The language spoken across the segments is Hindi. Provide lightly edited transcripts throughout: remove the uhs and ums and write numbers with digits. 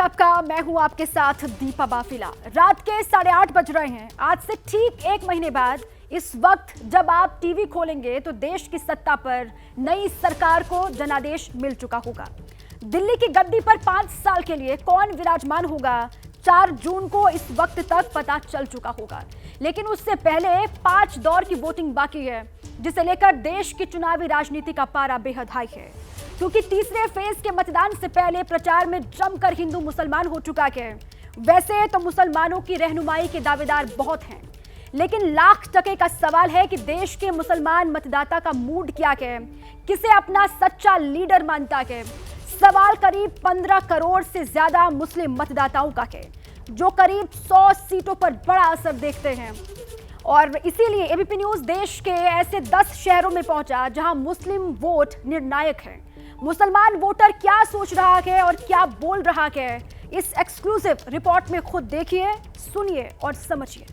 है आपका। मैं हूं आपके साथ दीपा बाफिला। रात के 8:30 बज रहे हैं। आज से ठीक 1 महीने बाद इस वक्त जब आप टीवी खोलेंगे तो देश की सत्ता पर नई सरकार को जनादेश मिल चुका होगा। दिल्ली की गद्दी पर 5 साल के लिए कौन विराजमान होगा 4 जून को इस वक्त तक पता चल चुका होगा। लेकिन उससे पहले 5 दौर की वोटिंग बाकी है, जिसे लेकर देश की चुनावी राजनीति का पारा बेहद हाई है, क्योंकि तीसरे फेज के मतदान से पहले प्रचार में जमकर हिंदू मुसलमान हो चुका है। वैसे तो मुसलमानों की रहनुमाई के दावेदार बहुत हैं, लेकिन लाख टके का सवाल है कि देश के मुसलमान मतदाता का मूड क्या है, किसे अपना सच्चा लीडर मानता है। सवाल करीब 15 करोड़ से ज्यादा मुस्लिम मतदाताओं का है, जो करीब 100 सीटों पर बड़ा असर देखते हैं। और इसीलिए एबीपी न्यूज देश के ऐसे 10 शहरों में पहुंचा जहां मुस्लिम वोट निर्णायक है। मुसलमान वोटर क्या सोच रहा है और क्या बोल रहा है, इस एक्सक्लूसिव रिपोर्ट में खुद देखिए, सुनिए और समझिए।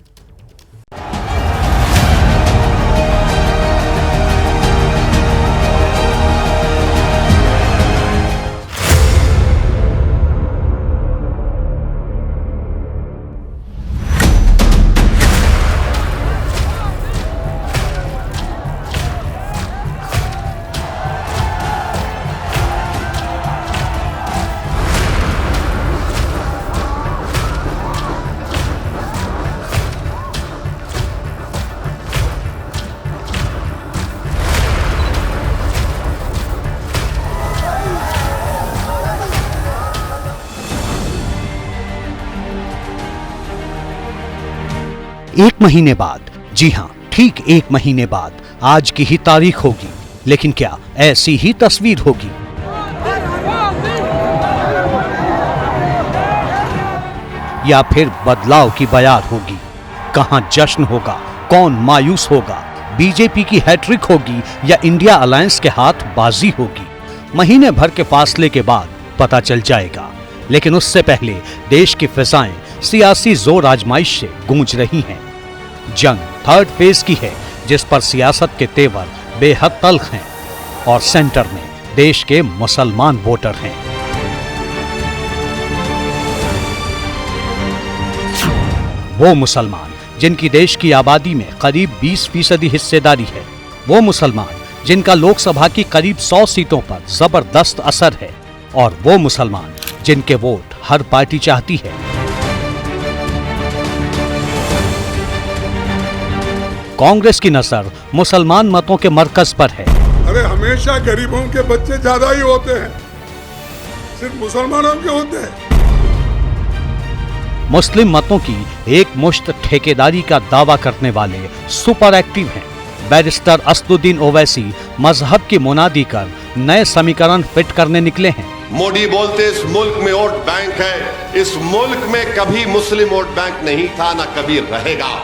एक महीने बाद, जी हां, ठीक 1 महीने बाद आज की ही तारीख होगी। लेकिन क्या ऐसी ही तस्वीर होगी? या फिर बदलाव की बयार होगी? कहां जश्न होगा, कौन मायूस होगा? बीजेपी की हैट्रिक होगी या इंडिया अलायंस के हाथ बाजी होगी? महीने भर के फासले के बाद पता चल जाएगा। लेकिन उससे पहले देश की फिजाएं सियासी जोर आजमाइश से गूंज रही हैं। जंग 3rd फेज की है, जिस पर सियासत के तेवर बेहद तल्ख हैं और सेंटर में देश के मुसलमान वोटर हैं। वो मुसलमान जिनकी देश की आबादी में करीब 20% हिस्सेदारी है, वो मुसलमान जिनका लोकसभा की करीब 100 सीटों पर जबरदस्त असर है, और वो मुसलमान जिनके वोट हर पार्टी चाहती है। कांग्रेस की नजर मुसलमान मतों के मरकज पर है। अरे हमेशा गरीबों के बच्चे ज्यादा ही होते हैं, सिर्फ मुसलमानों के होते हैं। मुस्लिम मतों की एक मुश्त ठेकेदारी का दावा करने वाले सुपर एक्टिव हैं। बैरिस्टर असदुद्दीन ओवैसी मजहब की मुनादी कर नए समीकरण फिट करने निकले हैं। मोदी बोलते इस मुल्क में वोट बैंक है। इस मुल्क में कभी मुस्लिम वोट बैंक नहीं था, ना कभी रहेगा।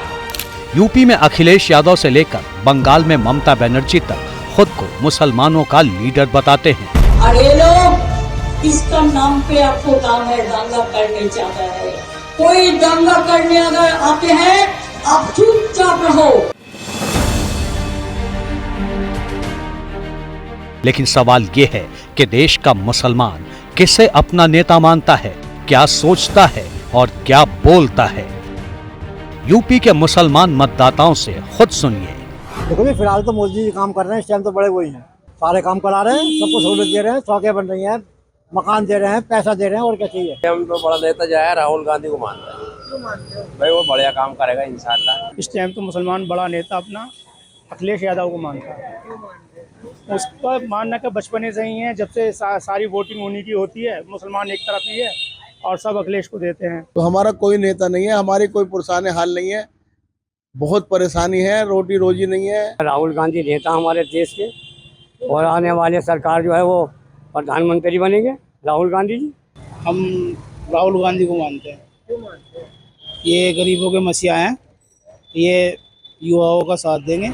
यूपी में अखिलेश यादव से लेकर बंगाल में ममता बनर्जी तक खुद को मुसलमानों का लीडर बताते हैं। अरे लोग, इसका नाम पे आपको काम है, दंगा करने चाहता है। कोई दंगा करने अगर आते हैं, आप चुपचाप रहो। लेकिन सवाल ये है कि देश का मुसलमान किसे अपना नेता मानता है, क्या सोचता है और क्या बोलता है। यूपी के मुसलमान मतदाताओं से खुद सुनिए। देखो भी फिलहाल तो मोदी जी काम कर रहे हैं, इस टाइम तो बड़े वही हैं, सारे काम करा रहे हैं, सबको सहूलत दे रहे हैं, सड़कें बन रही हैं, मकान दे रहे हैं, पैसा दे रहे हैं, और क्या चाहिए। हम तो बड़ा नेता जो है राहुल गांधी को मानते हैं, भाई वो बढ़िया काम करेगा इंशाल्लाह। इस टाइम तो मुसलमान बड़ा नेता अपना अखिलेश यादव को मानता है। उसका मानना का बचपन से ही है, जब से सारी वोटिंग उन्हीं की होती है, मुसलमान एक तरफ ही है और सब अखिलेश को देते हैं। तो हमारा कोई नेता नहीं है, हमारी कोई पुरसाने हाल नहीं है, बहुत परेशानी है, रोटी रोजी नहीं है। राहुल गांधी नेता हमारे देश के, और आने वाले सरकार जो है वो प्रधानमंत्री बनेंगे राहुल गांधी जी। हम राहुल गांधी को मानते हैं। क्यों मानते हैं? ये गरीबों के मसीहा हैं, ये युवाओं का साथ देंगे।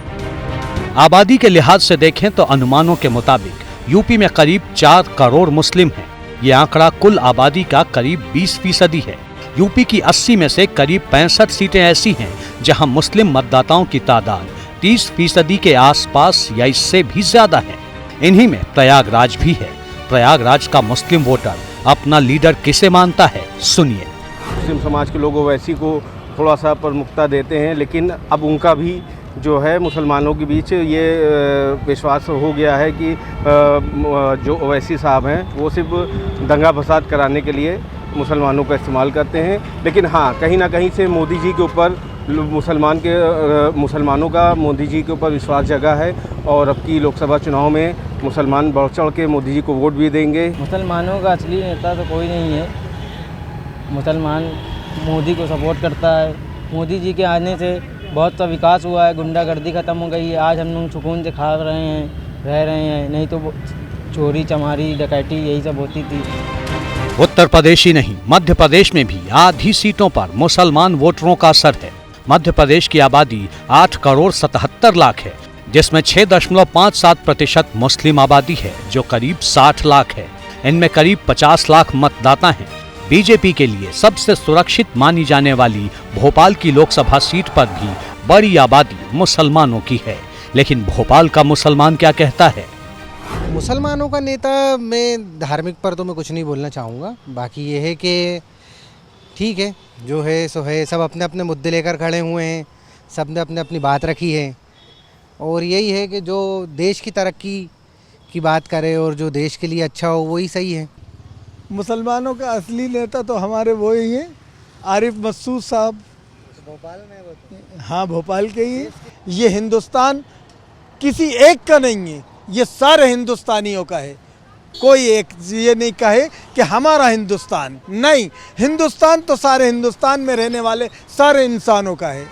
आबादी के लिहाज से देखें तो अनुमानों के मुताबिक यूपी में करीब 4 करोड़ मुस्लिम हैं। ये आंकड़ा कुल आबादी का करीब 20% है। यूपी की 80 में से करीब 65 सीटें ऐसी हैं जहां मुस्लिम मतदाताओं की तादाद 30% के आसपास या इससे भी ज्यादा है। इन्हीं में प्रयागराज भी है। प्रयागराज का मुस्लिम वोटर अपना लीडर किसे मानता है, सुनिए। मुस्लिम समाज के लोग ओवैसी को थोड़ा सा प्रमुखता देते हैं, लेकिन अब उनका भी जो है मुसलमानों के बीच ये विश्वास हो गया है कि जो ओवैसी साहब हैं वो सिर्फ दंगा फसाद कराने के लिए मुसलमानों का इस्तेमाल करते हैं। लेकिन हाँ, कहीं ना कहीं से मोदी जी के ऊपर मुसलमानों का मोदी जी के ऊपर विश्वास जगा है और अब की लोकसभा चुनाव में मुसलमान बढ़ चढ़ के मोदी जी को वोट भी देंगे। मुसलमानों का असली नेता तो कोई नहीं है। मुसलमान मोदी को सपोर्ट करता है। मोदी जी के आने से बहुत सा विकास हुआ है, गुंडागर्दी ख़त्म हो गई है। आज हम लोग सुकून से खा रहे हैं, रह रहे हैं, नहीं तो चोरी चमारी डकैती यही सब होती थी। उत्तर प्रदेश ही नहीं, मध्य प्रदेश में भी आधी सीटों पर मुसलमान वोटरों का असर है। मध्य प्रदेश की आबादी 8 करोड़ 77 लाख है, जिसमें 6.57% मुस्लिम आबादी है, जो करीब 60 लाख है। इनमें करीब 50 लाख मतदाता हैं। बीजेपी के लिए सबसे सुरक्षित मानी जाने वाली भोपाल की लोकसभा सीट पर भी बड़ी आबादी मुसलमानों की है। लेकिन भोपाल का मुसलमान क्या कहता है? मुसलमानों का नेता, मैं धार्मिक पर तो मैं कुछ नहीं बोलना चाहूँगा। बाकी ये है कि ठीक है, जो है सो है, सब अपने अपने मुद्दे लेकर खड़े हुए हैं, सब ने अपने अपनी बात रखी है। और यही है कि जो देश की तरक्की की बात करे और जो देश के लिए अच्छा हो वही सही है। मुसलमानों का असली नेता तो हमारे वो ही हैं, आरिफ मसूद साहब। भोपाल में? हाँ, भोपाल के ही। ये हिंदुस्तान किसी एक का नहीं है, ये सारे हिंदुस्तानियों का है। कोई एक ये नहीं कहे कि हमारा हिंदुस्तान, नहीं, हिंदुस्तान तो सारे हिंदुस्तान में रहने वाले सारे इंसानों का है।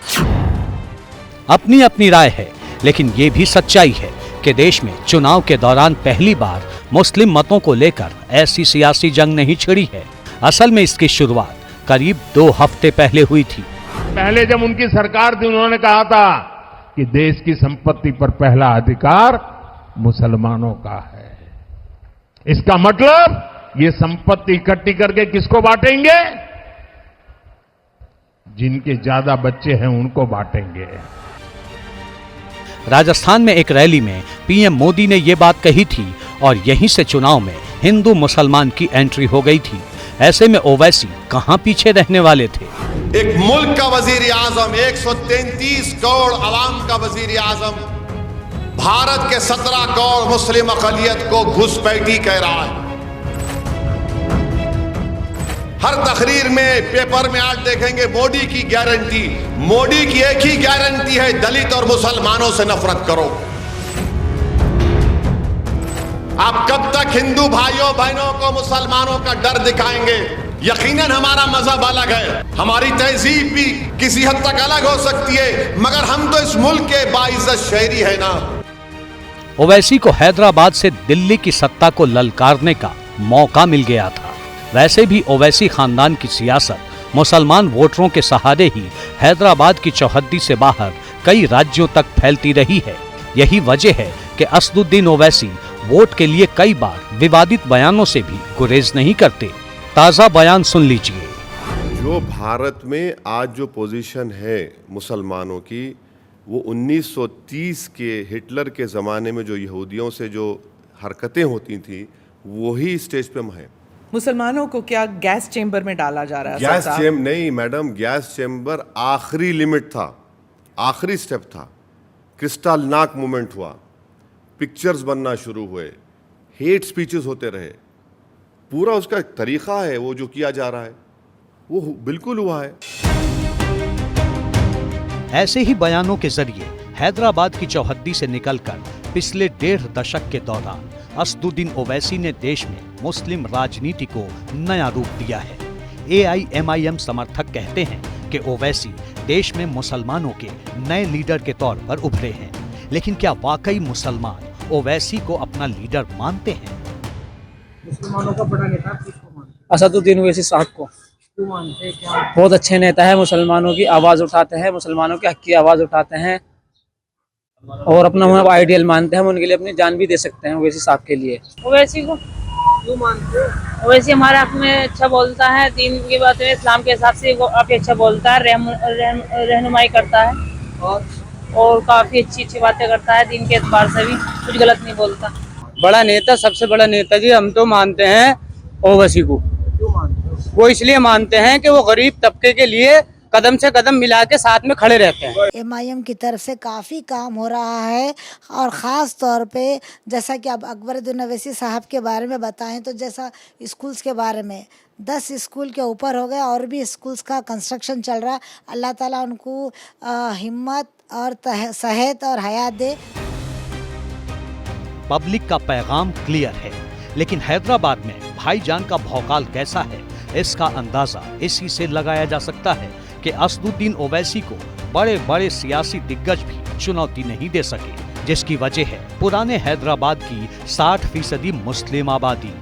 अपनी अपनी राय है, लेकिन ये भी सच्चाई है कि देश में चुनाव के दौरान पहली बार मुस्लिम मतों को लेकर ऐसी सियासी जंग नहीं छिड़ी है। असल में इसकी शुरुआत करीब 2 हफ्ते पहले हुई थी। पहले जब उनकी सरकार थी, उन्होंने कहा था कि देश की संपत्ति पर पहला अधिकार मुसलमानों का है। इसका मतलब ये संपत्ति इकट्ठी करके किसको बांटेंगे? जिनके ज्यादा बच्चे हैं उनको बांटेंगे। राजस्थान में एक रैली में पीएम मोदी ने ये बात कही थी और यहीं से चुनाव में हिंदू मुसलमान की एंट्री हो गई थी। ऐसे में ओवैसी कहां पीछे रहने वाले थे? एक मुल्क का वजीर आजम, 133 करोड़ अवाम का वजीर आजम, भारत के 17 करोड़ मुस्लिम अक़लियत को घुसपैठी कह रहा है। हर तकरीर में, पेपर में आज देखेंगे मोदी की गारंटी। मोदी की एक ही गारंटी है, दलित और मुसलमानों से नफरत करो। आप कब तक हिंदू भाइयों बहनों को मुसलमानों का डर दिखाएंगे? यकीनन हमारा मजहब अलग है, हमारी तहजीब भी किसी हद तक अलग हो सकती है, मगर हम तो इस मुल्क के बाइज्जत शहरी है ना। ओवैसी को हैदराबाद से दिल्ली की सत्ता को ललकारने का मौका मिल गया था। वैसे भी ओवैसी खानदान की सियासत मुसलमान वोटरों के सहारे ही हैदराबाद की चौहद्दी से बाहर कई राज्यों तक फैलती रही है। यही वजह है कि असदुद्दीन ओवैसी वोट के लिए कई बार विवादित बयानों से भी गुरेज नहीं करते। ताजा बयान सुन लीजिए। जो भारत में आज जो पोजीशन है मुसलमानों की, वो 1930 के हिटलर के ज़माने में जो यहूदियों से जो हरकतें होती थी वही स्टेज पे हैं। मुसलमानों को क्या गैस चेंबर में डाला जा रहा है? गैस चेंबर नहीं मैडम, गैस चेंबर आखिरी लिमिट था, आखिरी स्टेप था। क्रिस्टल नाक मूवमेंट हुआ, पिक्चर्स बनना शुरू हुए, हेट स्पीचेस होते रहे। पूरा उसका तरीका है, वो जो किया जा रहा है वो बिल्कुल हुआ है। ऐसे ही बयानों के जरिए हैदराबाद की चौहद्दी से निकलकर पिछले 1.5 दशक के दौरान असदुद्दीन ओवैसी ने देश में मुस्लिम राजनीति को नया रूप दिया है। AIMIM समर्थक कहते हैं कि ओवैसी देश में मुसलमानों के नए लीडर के तौर पर उभरे हैं। लेकिन क्या वाकई मुसलमान ओवैसी को अपना लीडर मानते हैं? मुसलमानों का बड़ा नेता किसको मानते हैं? असदुद्दीन ओवैसी साहब को। क्यों मानते हैं? क्या बहुत अच्छे नेता है, मुसलमानों की आवाज उठाते हैं, मुसलमानों के हक की आवाज उठाते हैं और अपना आइडियल मानते हैं। हम उनके लिए अपनी जान भी दे सकते हैं ओवैसी साहब के लिए। ओवैसी को क्यों मानते हो? ओवैसी हमारे हक में अच्छा बोलता है, दीन की बात में इस्लाम के हिसाब से वो काफी अच्छा बोलता है, रहनुमाई करता है और काफी अच्छी अच्छी बातें करता है। दीन के एतबार से भी कुछ गलत नहीं बोलता। बड़ा नेता, सबसे बड़ा नेता जी हम तो मानते हैं ओवैसी को। वो इसलिए मानते हैं कि वो गरीब तबके के लिए कदम से कदम मिला के साथ में खड़े रहते हैं। MIM की तरफ से काफ़ी काम हो रहा है और ख़ास तौर पे जैसा कि अब अकबरुद्दीन ओवैसी साहब के बारे में बताएं तो जैसा स्कूल्स के बारे में 10 स्कूल के ऊपर हो गए और भी स्कूल्स का कंस्ट्रक्शन चल रहा है। अल्लाह ताला उनको हिम्मत और सेहत और हयात दे। पब्लिक का पैगाम क्लियर है, लेकिन हैदराबाद में भाईजान का भौकाल कैसा है इसका अंदाजा इसी से लगाया जा सकता है कि असदुद्दीन ओवैसी को बड़े बड़े सियासी दिग्गज भी चुनौती नहीं दे सके, जिसकी वजह है पुराने हैदराबाद की 60% मुस्लिम आबादी।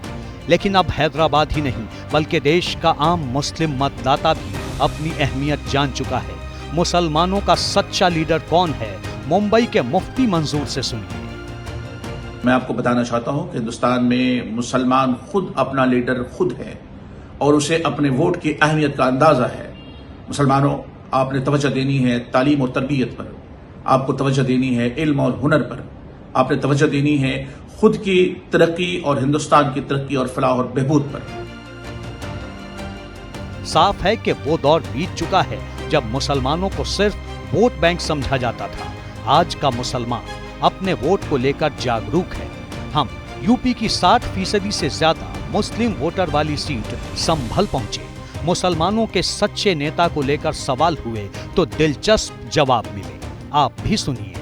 लेकिन अब हैदराबाद ही नहीं बल्कि देश का आम मुस्लिम मतदाता भी अपनी अहमियत जान चुका है। मुसलमानों का सच्चा लीडर कौन है, मुंबई के मुफ्ती मंजूर से सुनिए। मैं आपको बताना चाहता हूं कि हिंदुस्तान में मुसलमान खुद अपना लीडर खुद है और उसे अपने वोट की अहमियत का अंदाजा है। मुसलमानों, आपने तवज्जो देनी है तालीम और तरबियत पर, आपको तवज्जो देनी है इल्म और हुनर पर, आपने तवज्जो देनी है खुद की तरक्की और हिंदुस्तान की तरक्की और फलाह और बहबूद पर। साफ है कि वो दौर बीत चुका है जब मुसलमानों को सिर्फ वोट बैंक समझा जाता था। आज का मुसलमान अपने वोट को लेकर जागरूक है। हम यूपी की 60% से ज्यादा मुस्लिम वोटर वाली सीट संभल पहुंचे। मुसलमानों के सच्चे नेता को लेकर सवाल हुए तो दिलचस्प जवाब मिले, आप भी सुनिए।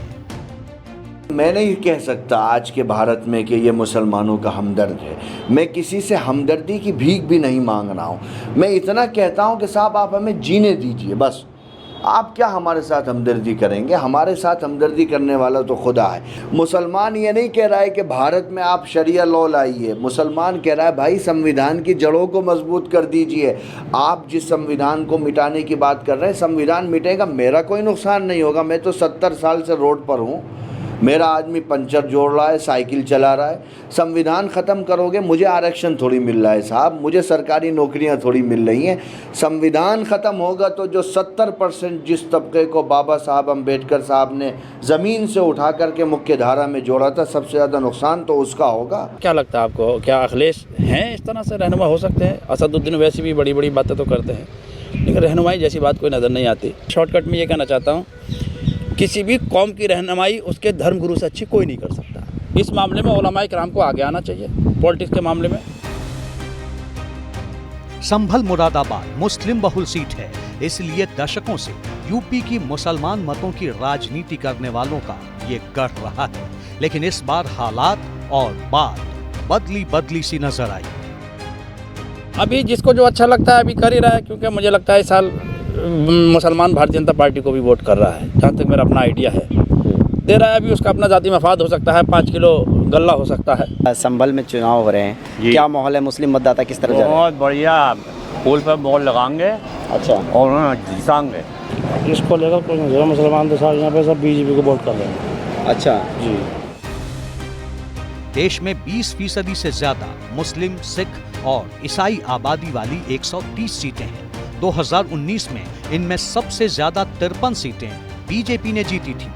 मैं नहीं कह सकता आज के भारत में कि ये मुसलमानों का हमदर्द है। मैं किसी से हमदर्दी की भीख भी नहीं मांग रहा हूँ। मैं इतना कहता हूँ कि साहब आप हमें जीने दीजिए बस। आप क्या हमारे साथ हमदर्दी करेंगे? हमारे साथ हमदर्दी करने वाला तो खुदा है। मुसलमान ये नहीं कह रहा है कि भारत में आप शरिया लॉ लाइए। मुसलमान कह रहा है भाई संविधान की जड़ों को मजबूत कर दीजिए। आप जिस संविधान को मिटाने की बात कर रहे हैं, संविधान मिटेगा, मेरा कोई नुकसान नहीं होगा। मैं तो 70 साल से रोड पर हूँ। मेरा आदमी पंचर जोड़ रहा है, साइकिल चला रहा है। संविधान ख़त्म करोगे, मुझे आरक्षण थोड़ी मिल रहा है साहब, मुझे सरकारी नौकरियां थोड़ी मिल रही हैं। संविधान ख़त्म होगा तो जो 70% जिस तबके को बाबा साहब अम्बेडकर साहब ने ज़मीन से उठा करके मुख्य धारा में जोड़ा था, सबसे ज़्यादा नुकसान तो उसका होगा। क्या लगता है आपको, क्या अखिलेश हैं इस तरह से रहनुमा हो सकते हैं? असदुद्दीन वैसे भी बड़ी बड़ी बातें तो करते हैं, लेकिन रहनुमाई जैसी बात कोई नज़र नहीं आती। शॉर्टकट में ये कहना चाहता हूँ, किसी भी कौम की रहनुमाई उसके धर्म गुरु से अच्छी कोई नहीं कर सकता। इस मामले में उलमाए किराम को आगे आना चाहिए पॉलिटिक्स के मामले में। संभल मुरादाबाद मुस्लिम बहुल सीट है, इसलिए दशकों से यूपी की मुसलमान मतों की राजनीति करने वालों का ये गढ़ रहा है। लेकिन इस बार हालात और बात बदली सी नजर आई। अभी जिसको जो अच्छा लगता है अभी कर ही रहा है, क्योंकि मुझे लगता है इस साल मुसलमान भारतीय जनता पार्टी को भी वोट कर रहा है, जहाँ तक मेरा अपना आइडिया है। दे रहा है, अभी उसका अपना जाती मफाद हो सकता है, 5 किलो गल्ला हो सकता है। संभल में चुनाव हो रहे हैं, क्या माहौल है? मुस्लिम मतदाता किस तरह जा रहे हैं? बहुत बढ़िया, फूल पर मोड़ लगाएंगे। अच्छा, और जीताएंगे। इसको लेकर कोई नहीं, मुसलमान तो सारे यहाँ पे सब BJP को वोट कर रहे हैं। अच्छा जी। देश में 20% से ज्यादा मुस्लिम, सिख और ईसाई आबादी वाली 130 सीटें हैं। 2019 में इनमें सबसे ज्यादा 53 सीटें बीजेपी ने जीती थी।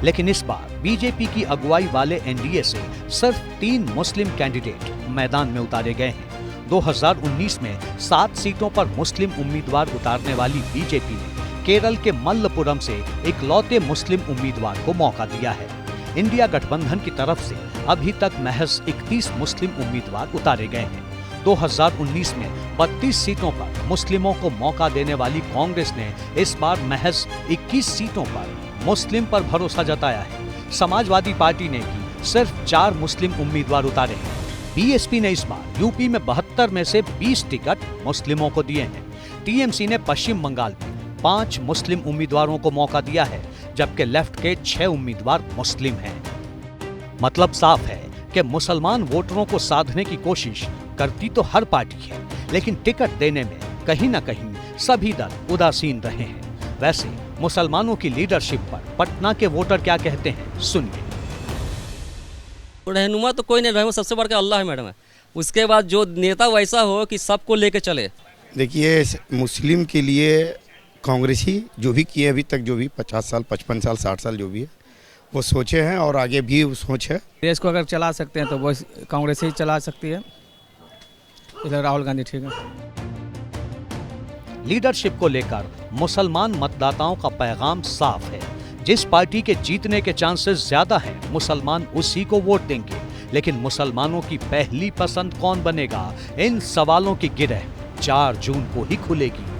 लेकिन इस बार बीजेपी की अगुवाई वाले एनडीए से सिर्फ 3 मुस्लिम कैंडिडेट मैदान में उतारे गए हैं। 2019 में 7 सीटों पर मुस्लिम उम्मीदवार उतारने वाली बीजेपी ने केरल के मल्लपुरम से इकलौते मुस्लिम उम्मीदवार को मौका दिया है। इंडिया गठबंधन की तरफ से अभी तक महज 31 मुस्लिम उम्मीदवार उतारे गए हैं। 2019 में 32 सीटों पर मुस्लिमों को मौका देने वाली कांग्रेस ने इस बार महज 21 सीटों पर मुस्लिम पर भरोसा जताया है। समाजवादी पार्टी ने भी सिर्फ 4 मुस्लिम उम्मीदवार उतारे हैं। बीएसपी ने इस बार यूपी में 72 में से 20 टिकट मुस्लिमों को दिए हैं। टीएमसी ने पश्चिम बंगाल में 5 मुस्लिम उम्मीदवारों को मौका दिया है, जबकि लेफ्ट के 6 उम्मीदवार मुस्लिम हैं। मतलब साफ है कि मुसलमान वोटरों को साधने की कोशिश करती तो हर पार्टी है, लेकिन टिकट देने में कहीं न कहीं सभी दल उदासीन रहे हैं। वैसे मुसलमानों की लीडरशिप पर पटना के वोटर क्या कहते हैं, सुनिए। रहनुमा तो कोई नहीं, रहनुमा सबसे बढ़कर अल्लाह है मैडम। उसके बाद जो नेता वैसा हो कि सबको लेके चले। देखिए, मुस्लिम के लिए कांग्रेस ही जो भी किए अभी तक, जो भी 50 साल 55 साल 60 साल जो भी है वो सोचे हैं और आगे भी वो सोच है। देश को अगर चला सकते हैं तो वो कांग्रेस ही चला सकती है। इसलिए राहुल गांधी ठीक है। लीडरशिप को लेकर मुसलमान मतदाताओं का पैगाम साफ है। जिस पार्टी के जीतने के चांसेस ज्यादा हैं, मुसलमान उसी को वोट देंगे। लेकिन मुसलमानों की पहली पसंद कौन बनेगा, इन सवालों की गिरह 4 जून को ही खुलेगी।